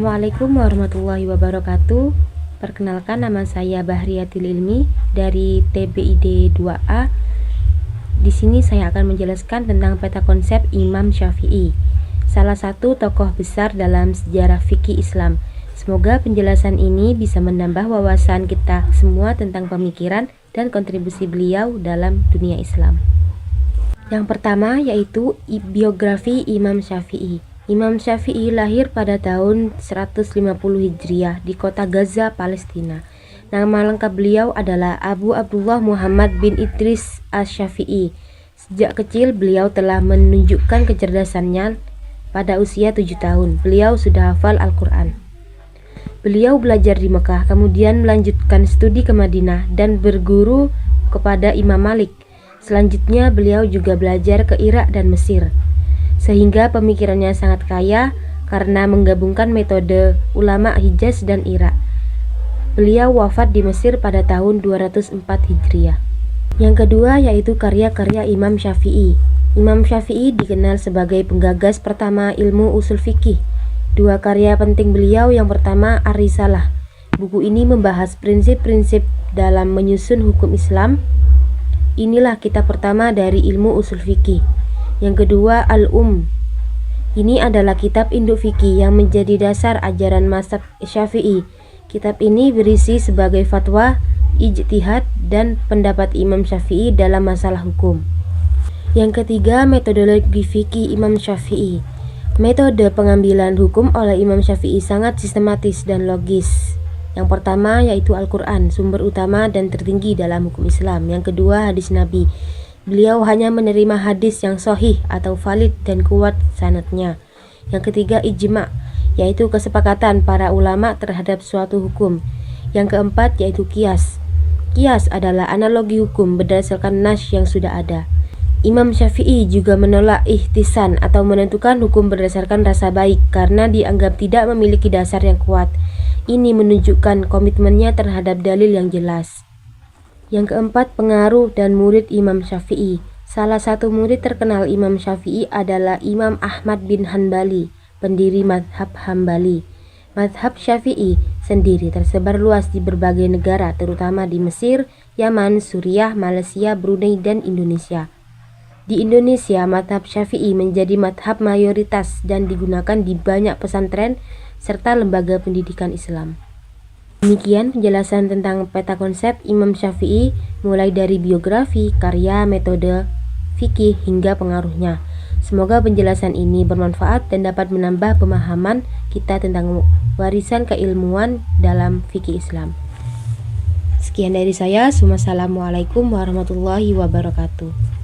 Assalamualaikum warahmatullahi wabarakatuh. Perkenalkan, nama saya Bahriyatul Ilmi dari TBID 2A. Di sini saya akan menjelaskan tentang peta konsep Imam Syafi'i, salah satu tokoh besar dalam sejarah fikih Islam. Semoga penjelasan ini bisa menambah wawasan kita semua tentang pemikiran dan kontribusi beliau dalam dunia Islam. Yang pertama yaitu biografi Imam Syafi'i. Imam Syafi'i lahir pada tahun 150 Hijriah di kota Gaza, Palestina. Nama lengkap beliau adalah Abu Abdullah Muhammad bin Idris Asy-Syafi'i. Sejak kecil beliau telah menunjukkan kecerdasannya. Pada usia 7 tahun, beliau sudah hafal Al-Quran. Beliau belajar di Mekah, kemudian melanjutkan studi ke Madinah dan berguru kepada Imam Malik. Selanjutnya beliau juga belajar ke Irak dan Mesir, sehingga pemikirannya sangat kaya karena menggabungkan metode ulama Hijaz dan Irak. Beliau wafat di Mesir pada tahun 204 Hijriah. Yang kedua yaitu karya-karya Imam Syafi'i. Imam Syafi'i dikenal sebagai penggagas pertama ilmu usul fikih. Dua karya penting beliau, yang pertama Ar-Risalah. Buku ini membahas prinsip-prinsip dalam menyusun hukum Islam. Inilah kitab pertama dari ilmu usul fikih. Yang kedua Al-Umm. Ini adalah kitab induk fikih yang menjadi dasar ajaran mazhab Syafi'i. Kitab ini berisi sebagai fatwa, ijtihad, dan pendapat Imam Syafi'i dalam masalah hukum. Yang ketiga metodologi fikih Imam Syafi'i. Metode pengambilan hukum oleh Imam Syafi'i sangat sistematis dan logis. Yang pertama yaitu Al-Quran, sumber utama dan tertinggi dalam hukum Islam. Yang kedua hadis Nabi. Beliau hanya menerima hadis yang sahih atau valid dan kuat sanadnya. Yang ketiga ijma', yaitu kesepakatan para ulama terhadap suatu hukum. Yang keempat yaitu qiyas. Qiyas adalah analogi hukum berdasarkan nas yang sudah ada. Imam Syafi'i juga menolak ihtisan atau menentukan hukum berdasarkan rasa baik karena dianggap tidak memiliki dasar yang kuat. Ini menunjukkan komitmennya terhadap dalil yang jelas. Yang keempat, pengaruh dan murid Imam Syafi'i. Salah satu murid terkenal Imam Syafi'i adalah Imam Ahmad bin Hanbali, pendiri mazhab Hambali. Mazhab Syafi'i sendiri tersebar luas di berbagai negara, terutama di Mesir, Yaman, Suriah, Malaysia, Brunei, dan Indonesia. Di Indonesia, mazhab Syafi'i menjadi mazhab mayoritas dan digunakan di banyak pesantren serta lembaga pendidikan Islam. Demikian penjelasan tentang peta konsep Imam Syafi'i, mulai dari biografi, karya, metode fikih, hingga pengaruhnya. Semoga penjelasan ini bermanfaat dan dapat menambah pemahaman kita tentang warisan keilmuan dalam fikih Islam. Sekian dari saya. Wassalamualaikum warahmatullahi wabarakatuh.